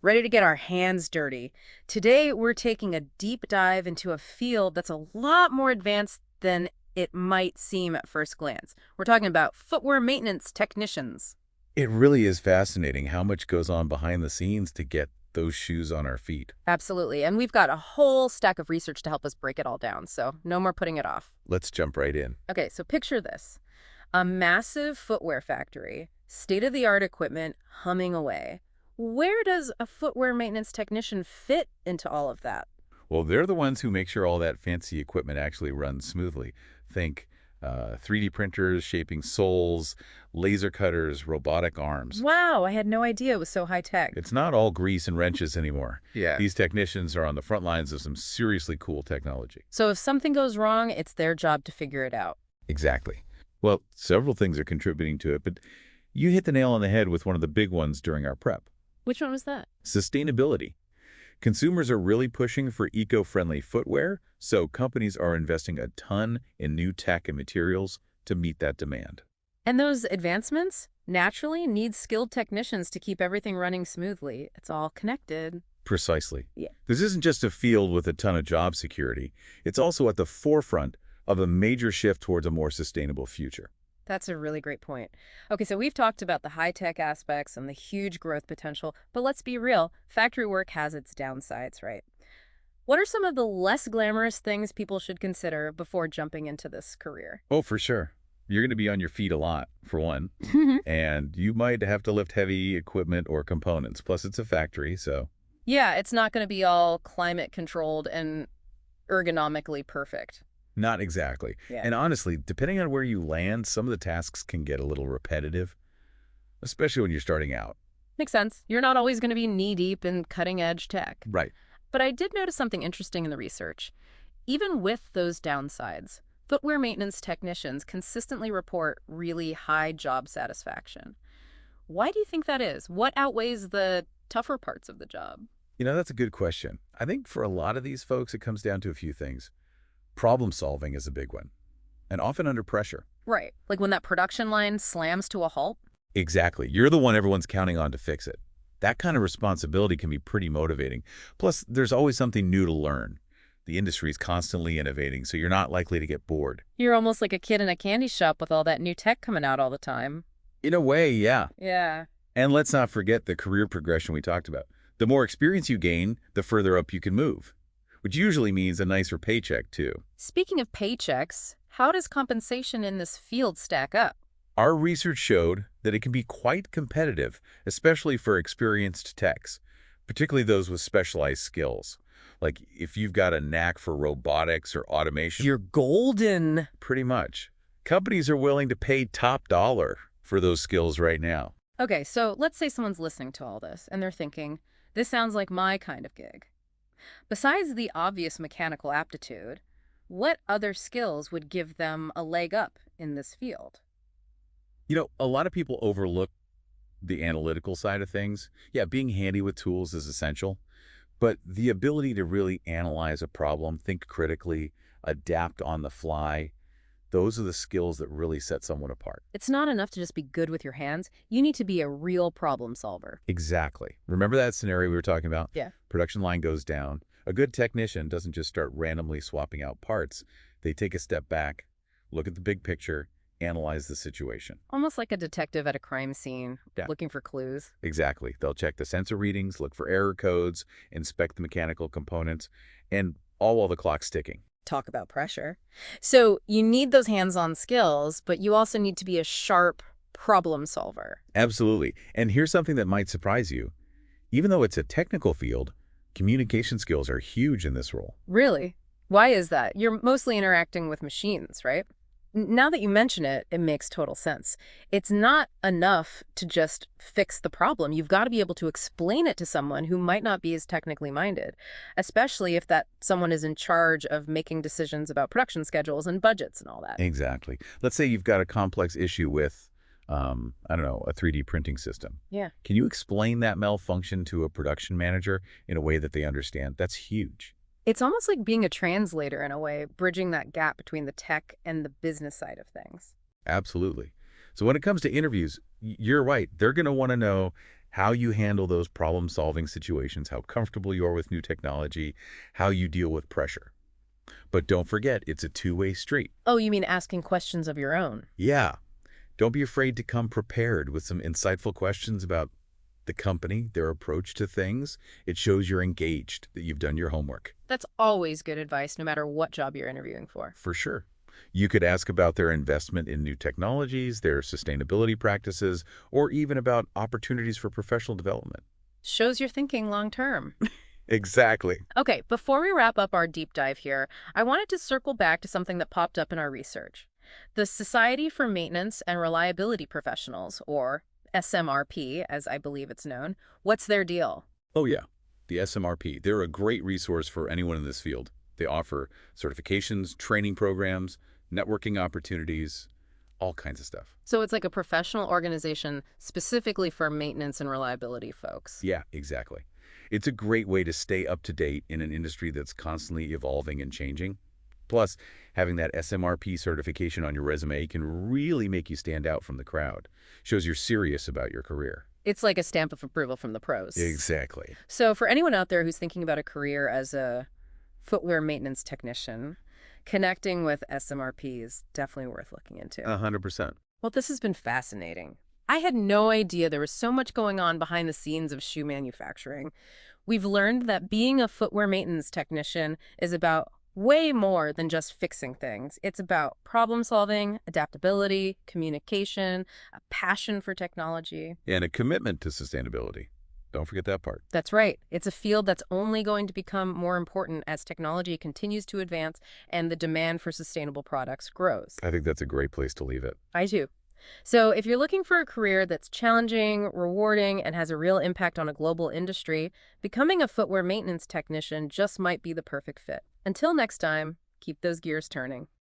Ready to get our hands dirty. Today, we're taking a deep dive into a field that's a lot more advanced than it might seem at first glance. We're talking about footwear maintenance technicians. It really is fascinating how much goes on behind the scenes to get those shoes on our feet. Absolutely. And we've got a whole stack of research to help us break it all down, so no more putting it off. Let's jump right in. Okay, so picture this. A massive footwear factory, state-of-the-art equipment humming away. Where does a footwear maintenance technician fit into all of that? Well, they're the ones who make sure all that fancy equipment actually runs smoothly. Think 3D printers shaping soles, laser cutters, robotic arms. Wow, I had no idea it was so high-tech. It's not all grease and wrenches anymore. Yeah. These technicians are on the front lines of some seriously cool technology. So if something goes wrong, it's their job to figure it out. Exactly. Well, several things are contributing to it, but you hit the nail on the head with one of the big ones during our prep. Which one was that? Sustainability. Consumers are really pushing for eco-friendly footwear, so companies are investing a ton in new tech and materials to meet that demand. And those advancements naturally need skilled technicians to keep everything running smoothly. It's all connected. Precisely. Yeah. This isn't just a field with a ton of job security. It's also at the forefront of a major shift towards a more sustainable future. That's a really great point. Okay, so we've talked about the high-tech aspects and the huge growth potential, but let's be real, factory work has its downsides, right? What are some of the less glamorous things people should consider before jumping into this career? Oh, for sure. You're going to be on your feet a lot, for one, and you might have to lift heavy equipment or components. Plus, it's a factory, so... Yeah, it's not going to be all climate controlled and ergonomically perfect. Not exactly. Yeah. And honestly, depending on where you land, some of the tasks can get a little repetitive, especially when you're starting out. Makes sense. You're not always going to be knee-deep in cutting-edge tech. Right. But I did notice something interesting in the research. Even with those downsides, footwear maintenance technicians consistently report really high job satisfaction. Why do you think that is? What outweighs the tougher parts of the job? You know, that's a good question. I think for a lot of these folks, it comes down to a few things. Problem solving is a big one, and often under pressure. Right. Like when that production line slams to a halt? Exactly. You're the one everyone's counting on to fix it. That kind of responsibility can be pretty motivating. Plus, there's always something new to learn. The industry is constantly innovating, so you're not likely to get bored. You're almost like a kid in a candy shop with all that new tech coming out all the time. In a way, yeah. Yeah. And let's not forget the career progression we talked about. The more experience you gain, the further up you can move, which usually means a nicer paycheck, too. Speaking of paychecks, how does compensation in this field stack up? Our research showed that it can be quite competitive, especially for experienced techs, particularly those with specialized skills. Like if you've got a knack for robotics or automation. You're golden. Pretty much. Companies are willing to pay top dollar for those skills right now. Okay, so let's say someone's listening to all this and they're thinking, this sounds like my kind of gig. Besides the obvious mechanical aptitude, what other skills would give them a leg up in this field? You know, a lot of people overlook the analytical side of things. Yeah, being handy with tools is essential, but the ability to really analyze a problem, think critically, adapt on the fly, those are the skills that really set someone apart. It's not enough to just be good with your hands. You need to be a real problem solver. Exactly. Remember that scenario we were talking about? Yeah. Production line goes down. A good technician doesn't just start randomly swapping out parts. They take a step back, look at the big picture, analyze the situation. Almost like a detective at a crime scene, Yeah. looking for clues. Exactly. They'll check the sensor readings, look for error codes, inspect the mechanical components, and all while the clock's ticking. Talk about pressure. So you need those hands-on skills, but you also need to be a sharp problem solver. Absolutely. And here's something that might surprise you. Even though it's a technical field, communication skills are huge in this role. Really? Why is that? You're mostly interacting with machines, right? Now that you mention it, it makes total sense. It's not enough to just fix the problem. You've got to be able to explain it to someone who might not be as technically minded, especially if that someone is in charge of making decisions about production schedules and budgets and all that. Exactly. Let's say you've got a complex issue with, I don't know, a 3D printing system. Yeah. Can you explain that malfunction to a production manager in a way that they understand? That's huge. It's almost like being a translator in a way, bridging that gap between the tech and the business side of things. Absolutely. So when it comes to interviews, you're right. They're going to want to know how you handle those problem-solving situations, how comfortable you are with new technology, how you deal with pressure. But don't forget, it's a two-way street. Oh, you mean asking questions of your own? Yeah, don't be afraid to come prepared with some insightful questions about the company, their approach to things. It shows you're engaged, that you've done your homework. That's always good advice, no matter what job you're interviewing for. For sure. You could ask about their investment in new technologies, their sustainability practices, or even about opportunities for professional development. Shows you're thinking long term. Exactly. Okay, before we wrap up our deep dive here, I wanted to circle back to something that popped up in our research. The Society for Maintenance and Reliability Professionals, or SMRP, as I believe it's known. What's their deal? Oh, yeah. The SMRP. They're a great resource for anyone in this field. They offer certifications, training programs, networking opportunities, all kinds of stuff. So it's like a professional organization specifically for maintenance and reliability folks. Yeah, exactly. It's a great way to stay up to date in an industry that's constantly evolving and changing. Plus, having that SMRP certification on your resume can really make you stand out from the crowd. Shows you're serious about your career. It's like a stamp of approval from the pros. Exactly. So for anyone out there who's thinking about a career as a footwear maintenance technician, connecting with SMRP is definitely worth looking into. 100%. Well, this has been fascinating. I had no idea there was so much going on behind the scenes of shoe manufacturing. We've learned that being a footwear maintenance technician is about way more than just fixing things. It's about problem solving, adaptability, communication, a passion for technology. And a commitment to sustainability. Don't forget that part. That's right. It's a field that's only going to become more important as technology continues to advance and the demand for sustainable products grows. I think that's a great place to leave it. I do. So if you're looking for a career that's challenging, rewarding, and has a real impact on a global industry, becoming a footwear maintenance technician just might be the perfect fit. Until next time, keep those gears turning.